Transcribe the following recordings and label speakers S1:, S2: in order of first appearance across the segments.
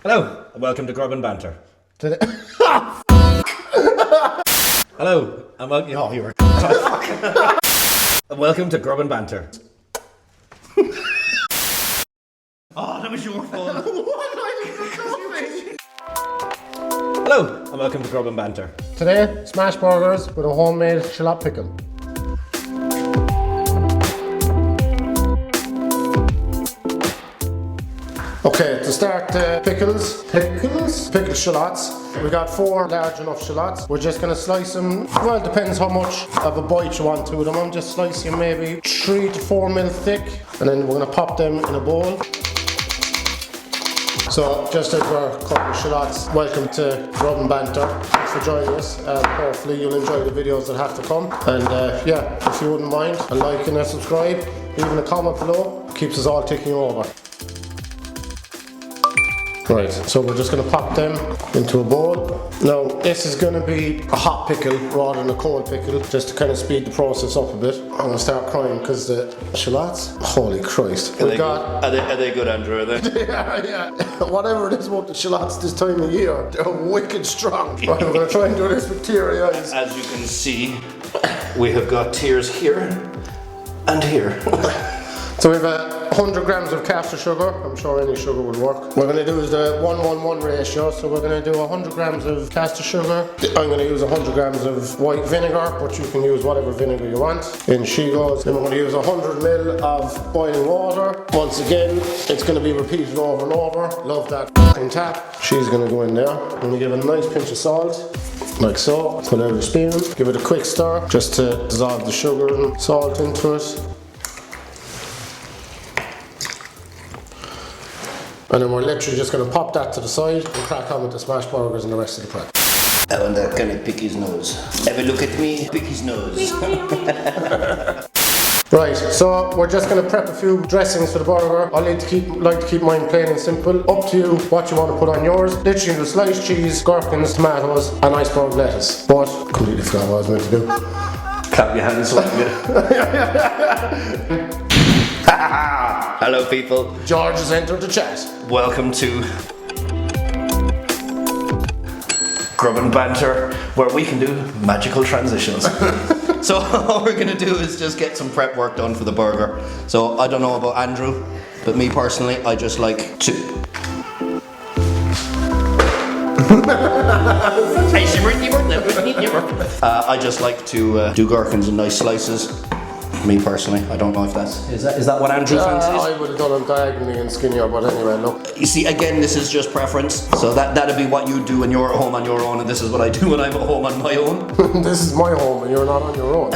S1: Hello, and welcome to Grub&Banter.
S2: Today.
S1: Hello, and welcome. Oh, you were. And welcome to Grub&Banter. Oh, that was your fault. Hello, and welcome to Grub&Banter.
S2: Today, smash burgers with a homemade shallot pickle. Okay, to start pickled shallots. We got 4 large enough shallots. We're just gonna slice them, well, it depends how much of a bite you want to them. I'm just slicing maybe 3 to 4 mil thick, and then we're gonna pop them in a bowl. So, just as we're cutting shallots, welcome to Grub&Banter. Thanks for joining us, and hopefully you'll enjoy the videos that have to come. And yeah, if you wouldn't mind, a like and a subscribe, leaving a comment below, keeps us all ticking over. Right, so we're just going to pop them into a bowl. Now, this is going to be a hot pickle rather than a cold pickle, just to kind of speed the process up a bit. I'm going to start crying because the shallots, holy Christ.
S3: Are they good, Andrew, are they?
S2: Yeah. Whatever it is about the shallots this time of year, they're wicked strong. Right, we're going to try and do this with teary eyes.
S3: As you can see, we have got tears here and here.
S2: So we have 100 grams of caster sugar. I'm sure any sugar will work. What we're going to do is the 1-1-1 ratio. So we're going to do 100 grams of caster sugar. I'm going to use 100 grams of white vinegar, but you can use whatever vinegar you want. In she goes. Then we're going to use 100 ml of boiling water. Once again, it's going to be repeated over and over. Love that f***ing tap. She's going to go in there. I'm going to give it a nice pinch of salt, like so. Put out a spoon. Give it a quick stir, just to dissolve the sugar and salt into it. And then we're literally just going to pop that to the side and crack on with the smash burgers and the rest of the prep.
S3: I want that kind of pick his nose. Have a look at me, pick his nose.
S2: Right, so we're just going to prep a few dressings for the burger. I like to keep mine plain and simple. Up to you what you want to put on yours. Literally do sliced cheese, gherkins, tomatoes, and iceberg lettuce. But completely forgot what I was meant to do.
S3: Clap your hands like it. Hello people.
S2: George has entered the chat.
S3: Welcome to Grub&Banter, where we can do magical transitions. So all we're gonna do is just get some prep work done for the burger. So I don't know about Andrew, but me personally, I just like to... I just like to do gherkins in nice slices. Me personally, I don't know if is that what Andrew fancies?
S2: I would have done them diagonally and skinnier, but anyway, look.
S3: You see, again, this is just preference. So that'd be what you do when you're at home on your own, and this is what I do when I'm at home on my own.
S2: This is my home, and you're not on your own.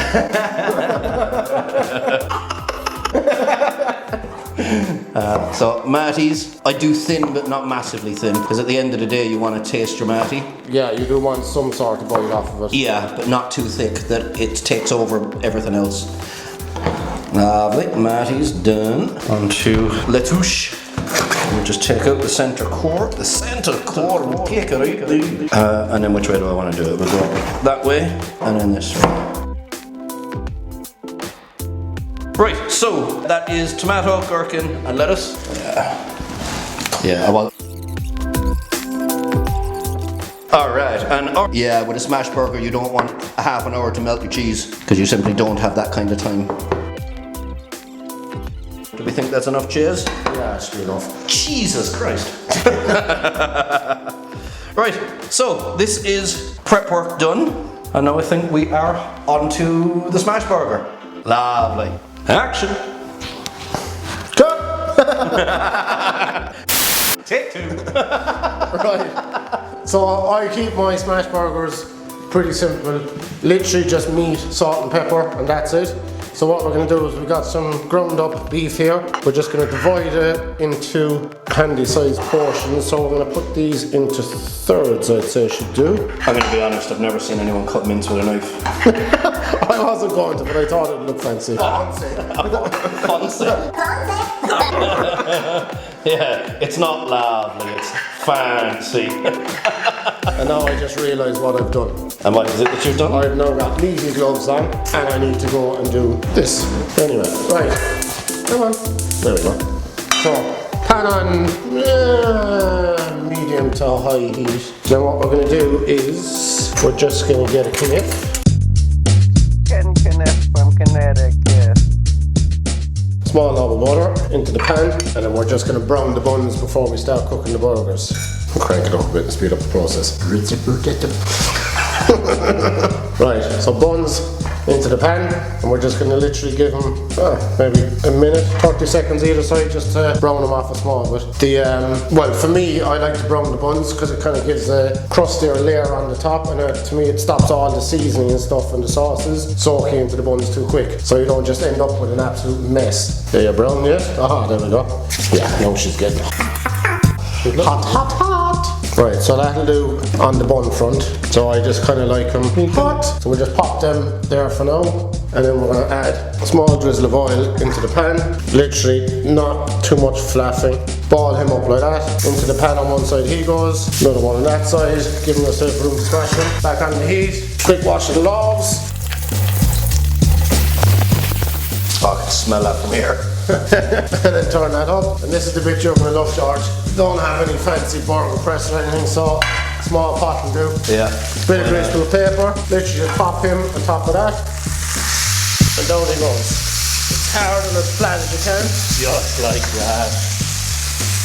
S3: So Matties, I do thin but not massively thin, because at the end of the day you want to taste your Matty.
S2: Yeah, you do want some sort of bite off of it.
S3: Yeah, but not too thick that it takes over everything else. Lovely, Matty's done. On to lettuce. We'll just take out the centre core. The centre core will take it out. And then which way do I want to do it? We'll go that way and then this way. Right, so that is tomato, gherkin, and lettuce. Yeah, well. Alright, and yeah, with a smash burger, you don't want a half an hour to melt your cheese because you simply don't have that kind of time. Do we think that's enough cheese?
S2: Yeah, it's good enough.
S3: Jesus Christ. Right, so this is prep work done, and now I think we are on to the smash burger. Lovely. Action!
S2: Cut!
S3: Take 2.
S2: Right. So I keep my smash burgers pretty simple. Literally just meat, salt and pepper, and that's it. So what we're going to do is we've got some ground up beef here. We're just going to divide it into handy sized portions. So we're going to put these into thirds, I'd say should do.
S3: I'm going to be honest, I've never seen anyone cut mince with a knife.
S2: I wasn't going to, but I thought it looked fancy.
S3: Fancy. Yeah, it's not lovely, it's fancy.
S2: And now I just realised what I've done.
S3: And what is it that you've done?
S2: I've now got meaty gloves on, and I need to go and do this. Anyway, right. Come on. There we go. So, pan on to a high heat. Now what we're going to do is we're just going to get a knife.
S4: Getting connect from Connecticut.
S2: Small knob of butter into the pan, and then we're just going to brown the buns before we start cooking the burgers. We'll crank it up a bit and speed up the process. Right, so buns into the pan, and we're just going to literally give them maybe a minute, 30 seconds either side, just to brown them off a small bit. Well, for me, I like to brown the buns because it kind of gives a crustier layer on the top, and to me it stops all the seasoning and stuff and the sauces soaking into the buns too quick, so you don't just end up with an absolute mess. There you brown yet? Aha, there we go. Yeah, now she's getting hot, hot, hot. Right, so that'll do on the bun front. So I just kind of like them hot. So we'll just pop them there for now. And then we're going to add a small drizzle of oil into the pan. Literally not too much flapping. Ball him up like that. Into the pan on one side he goes. Another one on that side. Giving yourself room to smash them. Back on the heat. Quick wash of the loaves.
S3: Oh, I can smell that from here.
S2: And then turn that up. And this is the bit you're going to love, George. Don't have any fancy burger press or anything, so small pot will do.
S3: Yeah.
S2: Bit of greaseproof paper. Literally just pop him on top of that. And down he goes. As hard and as flat as you can.
S3: Just like that.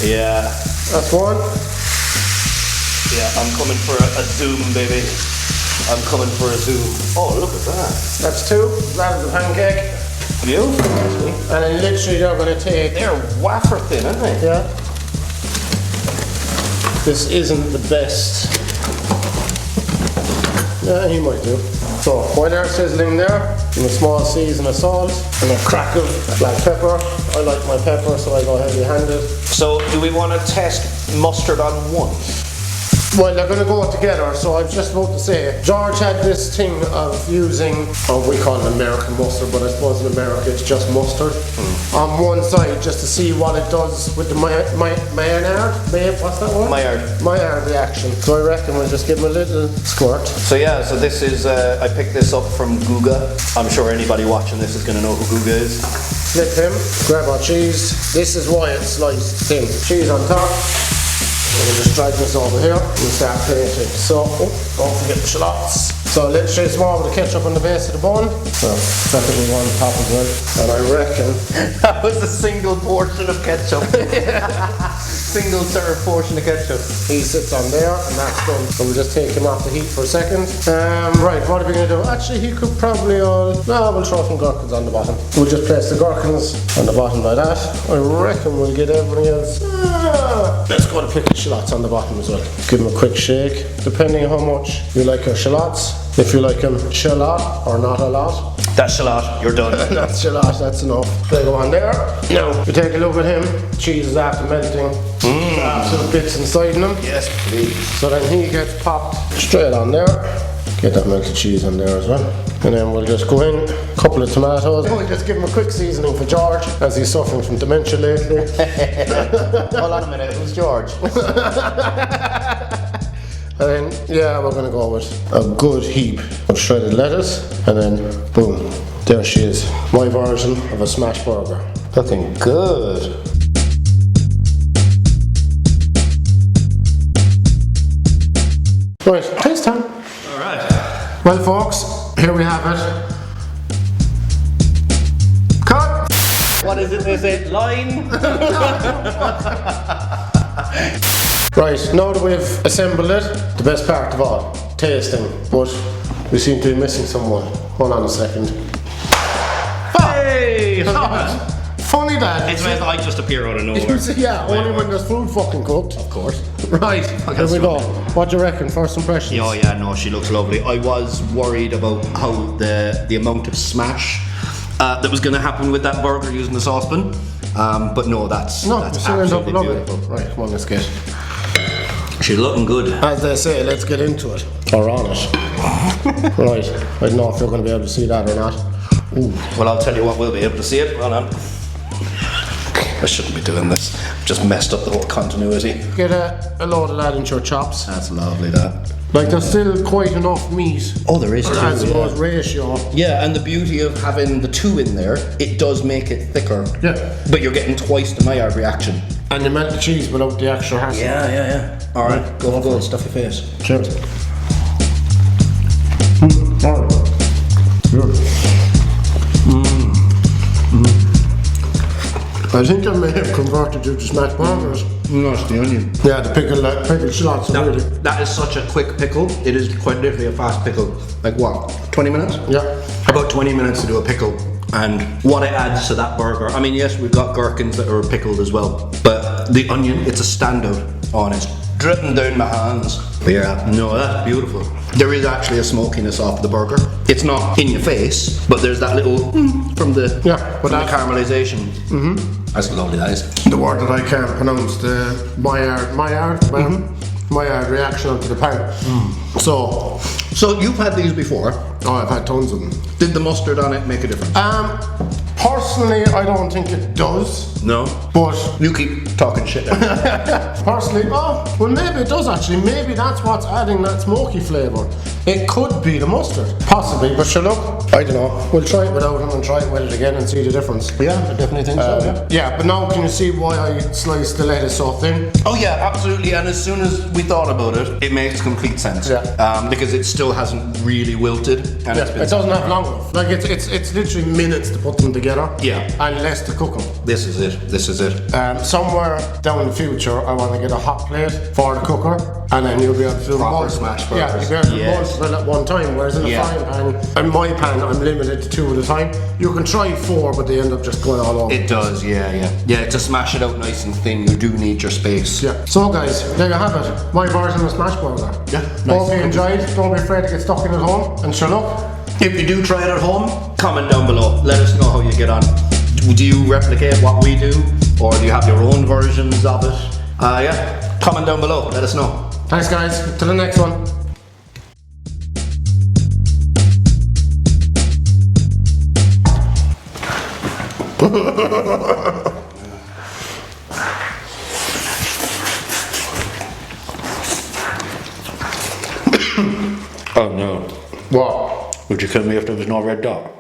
S3: Yeah.
S2: That's one.
S3: Yeah, I'm coming for a zoom, baby. I'm coming for a zoom. Oh, look at that.
S2: That's two. That is the pancake.
S3: Beautiful.
S2: And then literally they're going to take...
S3: They're wafer thin, aren't they?
S2: Yeah. This isn't the best. Yeah, he might do. So, while they're sizzling there, in a small season of salt and a crack of black pepper. I like my pepper, so I go heavy-handed.
S3: So, do we want to test mustard on one?
S2: Well, they're going to go together, so I was just about to say, George had this thing of using, we call it American mustard, but I suppose in America it's just mustard, on one side just to see what it does with the Maillard, what's that word? Maillard reaction. So I reckon we'll just give him a little squirt.
S3: So yeah, so this is, I picked this up from Guga. I'm sure anybody watching this is going to know who Guga is.
S2: Flip him, grab our cheese. This is why it's sliced thin. Cheese on top. We'll just drag this over here and start plating. So, don't forget the shallots. So literally small with the ketchup on the base of the bun. So, preferably one on top as well. And I reckon...
S3: That was a single portion of ketchup. Single serve portion of ketchup.
S2: He sits on there and that's done. So we'll just take him off the heat for a second. Right, what are we going to do? Actually, he could probably we'll throw some gherkins on the bottom. We'll just place the gherkins on the bottom like that. I reckon we'll get everything else. Let's go to pickled shallots on the bottom as well. Give them a quick shake. Depending on how much you like your shallots. If you like them shallot or not a lot.
S3: That's shallot, you're done.
S2: That's shallot, that's enough. They go on there. Now, we take a look at him. Cheese is after melting. Absolute bits inside him.
S3: Yes, please.
S2: So then he gets popped straight on there. Get that melted cheese on there as well. And then we'll just go in, a couple of tomatoes. We'll just give him a quick seasoning for George, as he's suffering from dementia lately.
S3: Hold on a minute, who's George?
S2: And then, yeah, we're gonna go with a good heap of shredded lettuce. And then, boom, there she is. My version of a smash burger.
S3: Looking good.
S2: Right, taste time.
S3: Alright.
S2: Well, folks, here we have it. Cut!
S3: What is it they say? Line?
S2: Right, now that we've assembled it, the best part of all, tasting. But we seem to be missing someone. Hold on a second.
S3: Hey!
S2: Funny that.
S3: It's when I just appear out of nowhere.
S2: Yeah, only when there's food fucking cooked.
S3: Of course.
S2: Right, here we go. What do you reckon? First impressions?
S3: Oh yeah, no, she looks lovely. I was worried about how the amount of smash that was going to happen with that burger using the saucepan. But no, that's absolutely beautiful.
S2: Right, come on, let's get.
S3: She's looking good.
S2: As they say, let's get into it. Or on it. Right, I don't know if you're going to be able to see that or not. Ooh.
S3: Well, I'll tell you what, we'll be able to see it. Hold on. I shouldn't be doing this. Just messed up the whole continuity.
S2: Get a load of that into your chops.
S3: That's lovely, that.
S2: Like there's still quite enough meat.
S3: Oh, there is too,
S2: I suppose
S3: yeah.
S2: ratio.
S3: Yeah, and the beauty of having the two in there, it does make it thicker.
S2: Yeah.
S3: But you're getting twice the Maillard reaction.
S2: And you melt the cheese without the extra hassle.
S3: Yeah. Alright, go for it, stuff your face.
S2: Cheers. Alright. I think I may have converted you to smash burgers.
S3: No, it's the onion.
S2: Yeah, the pickled shallots are really.
S3: That is such a quick pickle. It is quite literally a fast pickle. Like what, 20 minutes?
S2: Yeah.
S3: About 20 minutes to do a pickle. And what it adds to that burger, I mean, yes, we've got gherkins that are pickled as well, but the onion, it's a standout on it. Dripping down my hands. But yeah, no, that's beautiful. There is actually a smokiness off the burger. It's not in your face, but there's that little from the, from the caramelization. That's lovely, that is.
S2: The word that I can't pronounce, the Maillard reaction onto the pan.
S3: So you've had these before.
S2: Oh, I've had tons of them.
S3: Did the mustard on it make a difference?
S2: Personally, I don't think it does.
S3: No.
S2: But
S3: You keep talking shit now.
S2: personally, well maybe it does actually. Maybe that's what's adding that smoky flavour. It could be the mustard. Possibly, but sure, look, I don't know. We'll try it without it and try it with it again and see the difference.
S3: Yeah, I definitely think so.
S2: Yeah, but now can you see why I sliced the lettuce so thin?
S3: Oh yeah, absolutely. And as soon as we thought about it, it makes complete sense.
S2: Yeah.
S3: Because it still hasn't really wilted, and it's been.
S2: It doesn't have long enough. Like it's literally minutes to put them together.
S3: Yeah.
S2: And less to cook them.
S3: This is it.
S2: Somewhere down in the future, I want to get a hot plate for the cooker, and then you'll be able to do
S3: Proper
S2: multiple
S3: smash
S2: Yeah,
S3: burgers.
S2: you'll be able to do
S3: Yes.
S2: multiple at one time. Whereas in a frying pan, in my pan, I'm limited to 2 at a time. You can try 4, but they end up just going all over.
S3: It does, yeah. To smash it out nice and thin, you do need your space.
S2: Yeah. So guys, there you have it. My version of smash burger.
S3: Yeah,
S2: Hope
S3: nice.
S2: you enjoyed. Don't be afraid to get stuck in at home. And sure, look.
S3: If you do try it at home, comment down below. Let us know how you get on. Do you replicate what we do, or do you have your own versions of it? Comment down below. Let us know.
S2: Thanks, guys. To the next one.
S3: Oh no.
S2: What?
S3: Would you kill me if there was no red dot?